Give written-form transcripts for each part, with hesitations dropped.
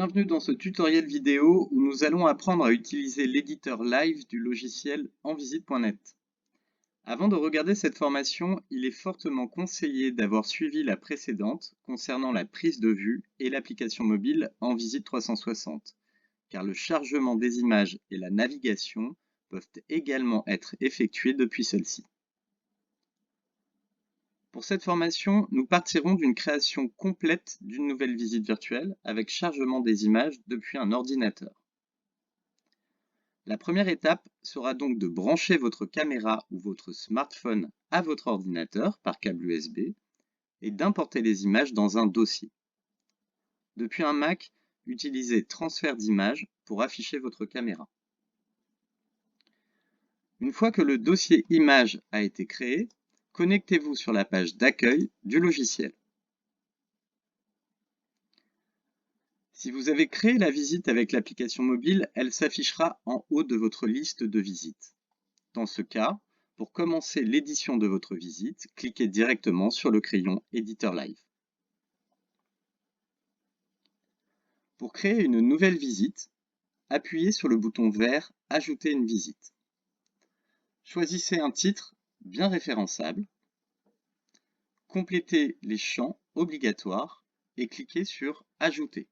Bienvenue dans ce tutoriel vidéo où nous allons apprendre à utiliser l'éditeur live du logiciel envisite.net. Avant de regarder cette formation, il est fortement conseillé d'avoir suivi la précédente concernant la prise de vue et l'application mobile Envisite 360, car le chargement des images et la navigation peuvent également être effectués depuis celle-ci. Pour cette formation, nous partirons d'une création complète d'une nouvelle visite virtuelle avec chargement des images depuis un ordinateur. La première étape sera donc de brancher votre caméra ou votre smartphone à votre ordinateur par câble USB et d'importer les images dans un dossier. Depuis un Mac, utilisez Transfert d'images pour afficher votre caméra. Une fois que le dossier images a été créé, connectez-vous sur la page d'accueil du logiciel. Si vous avez créé la visite avec l'application mobile, elle s'affichera en haut de votre liste de visites. Dans ce cas, pour commencer l'édition de votre visite, cliquez directement sur le crayon Éditeur Live. Pour créer une nouvelle visite, appuyez sur le bouton vert « Ajouter une visite ». Choisissez un titre bien référençable, complétez les champs obligatoires et cliquez sur « Ajouter ».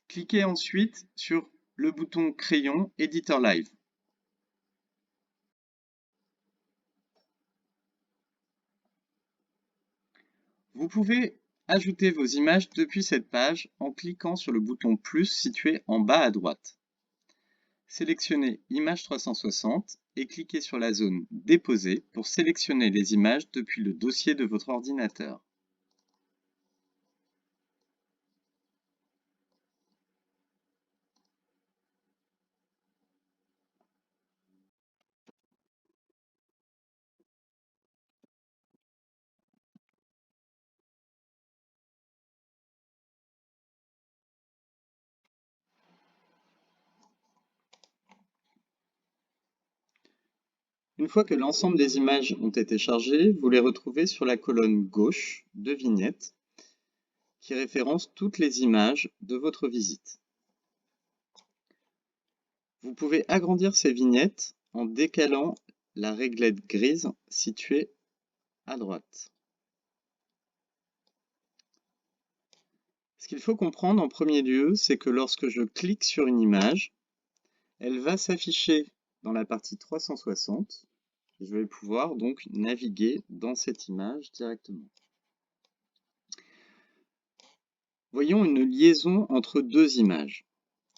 Cliquez ensuite sur le bouton crayon Éditeur Live. Vous pouvez ajouter vos images depuis cette page en cliquant sur le bouton plus situé en bas à droite. Sélectionnez Images 360 et cliquez sur la zone Déposer pour sélectionner les images depuis le dossier de votre ordinateur. Une fois que l'ensemble des images ont été chargées, vous les retrouvez sur la colonne gauche de Vignettes qui référence toutes les images de votre visite. Vous pouvez agrandir ces vignettes en décalant la réglette grise située à droite. Ce qu'il faut comprendre en premier lieu, c'est que lorsque je clique sur une image, elle va s'afficher dans la partie 360. Je vais pouvoir donc naviguer dans cette image directement. Voyons une liaison entre deux images.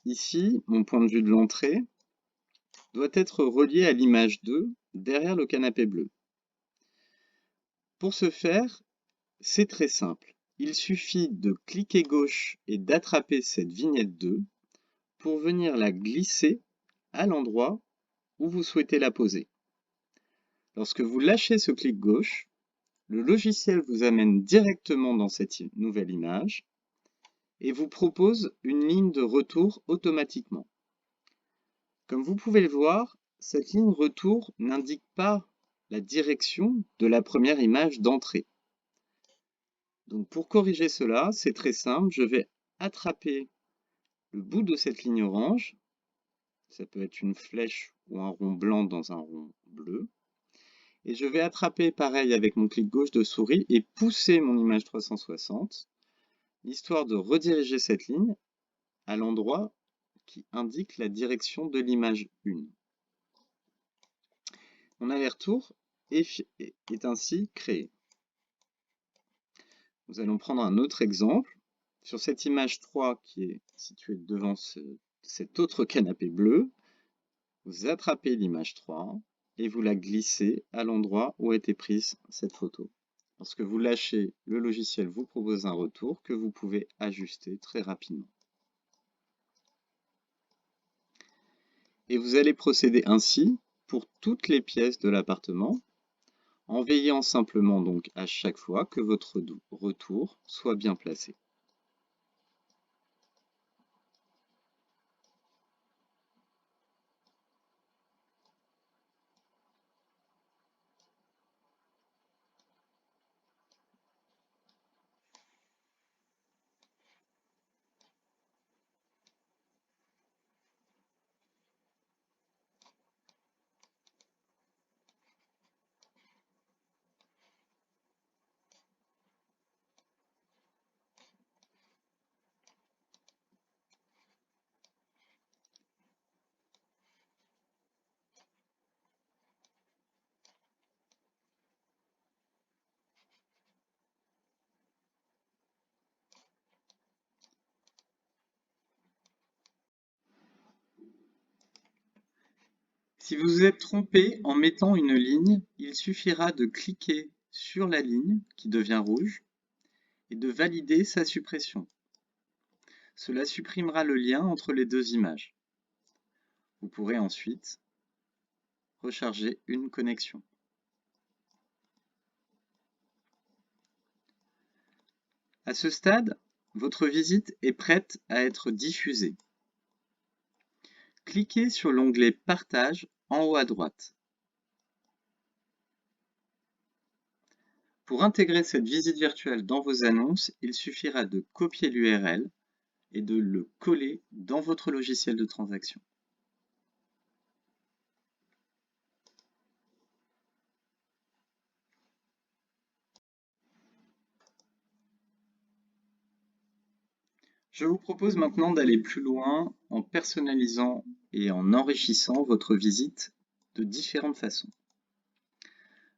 Ici, mon point de vue de l'entrée doit être relié à l'image 2 derrière le canapé bleu. Pour ce faire, c'est très simple. Il suffit de cliquer gauche et d'attraper cette vignette 2 pour venir la glisser à l'endroit où vous souhaitez la poser. Lorsque vous lâchez ce clic gauche, le logiciel vous amène directement dans cette nouvelle image et vous propose une ligne de retour automatiquement. Comme vous pouvez le voir, cette ligne retour n'indique pas la direction de la première image d'entrée. Donc pour corriger cela, c'est très simple, je vais attraper le bout de cette ligne orange, ça peut être une flèche ou un rond blanc dans un rond bleu, et je vais attraper pareil avec mon clic gauche de souris et pousser mon image 360, histoire de rediriger cette ligne à l'endroit qui indique la direction de l'image 1. Mon aller-retour est ainsi créé. Nous allons prendre un autre exemple. Sur cette image 3 qui est située devant cet autre canapé bleu, vous attrapez l'image 3 et vous la glissez à l'endroit où a été prise cette photo. Lorsque vous lâchez, le logiciel vous propose un retour que vous pouvez ajuster très rapidement. Et vous allez procéder ainsi pour toutes les pièces de l'appartement, en veillant simplement donc à chaque fois que votre retour soit bien placé. Si vous vous êtes trompé en mettant une ligne, il suffira de cliquer sur la ligne qui devient rouge et de valider sa suppression. Cela supprimera le lien entre les deux images. Vous pourrez ensuite recharger une connexion. À ce stade, votre visite est prête à être diffusée. Cliquez sur l'onglet « Partage » en haut à droite. Pour intégrer cette visite virtuelle dans vos annonces, il suffira de copier l'URL et de le coller dans votre logiciel de transaction. Je vous propose maintenant d'aller plus loin en personnalisant et en enrichissant votre visite de différentes façons.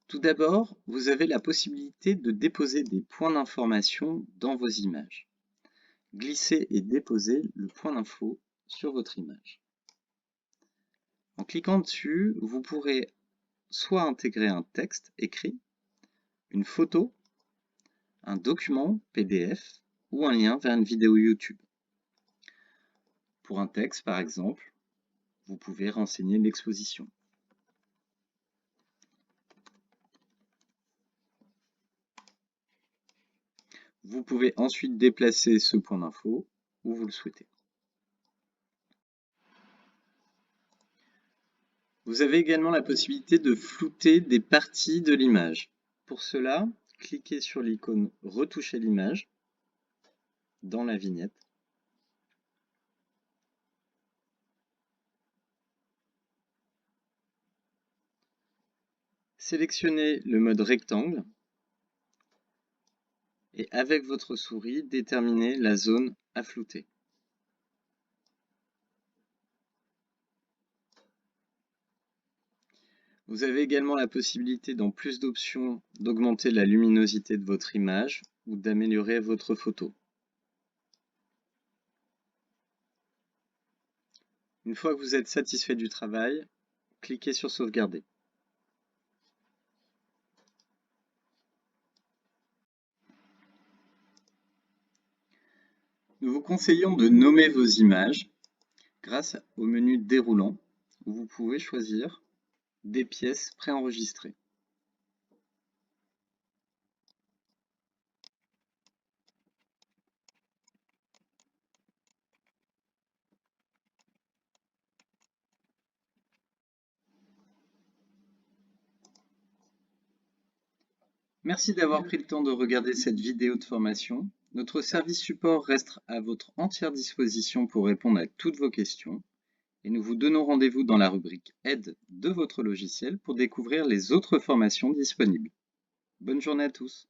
Tout d'abord, vous avez la possibilité de déposer des points d'information dans vos images. Glissez et déposez le point d'info sur votre image. En cliquant dessus, vous pourrez soit intégrer un texte écrit, une photo, un document PDF ou un lien vers une vidéo YouTube. Pour un texte, par exemple, vous pouvez renseigner l'exposition. Vous pouvez ensuite déplacer ce point d'info où vous le souhaitez. Vous avez également la possibilité de flouter des parties de l'image. Pour cela, cliquez sur l'icône « Retoucher l'image » dans la vignette. Sélectionnez le mode rectangle et avec votre souris, déterminez la zone à flouter. Vous avez également la possibilité, dans plus d'options, d'augmenter la luminosité de votre image ou d'améliorer votre photo. Une fois que vous êtes satisfait du travail, cliquez sur Sauvegarder. Nous vous conseillons de nommer vos images grâce au menu déroulant où vous pouvez choisir des pièces préenregistrées. Merci d'avoir pris le temps de regarder cette vidéo de formation. Notre service support reste à votre entière disposition pour répondre à toutes vos questions. Et nous vous donnons rendez-vous dans la rubrique Aide de votre logiciel pour découvrir les autres formations disponibles. Bonne journée à tous.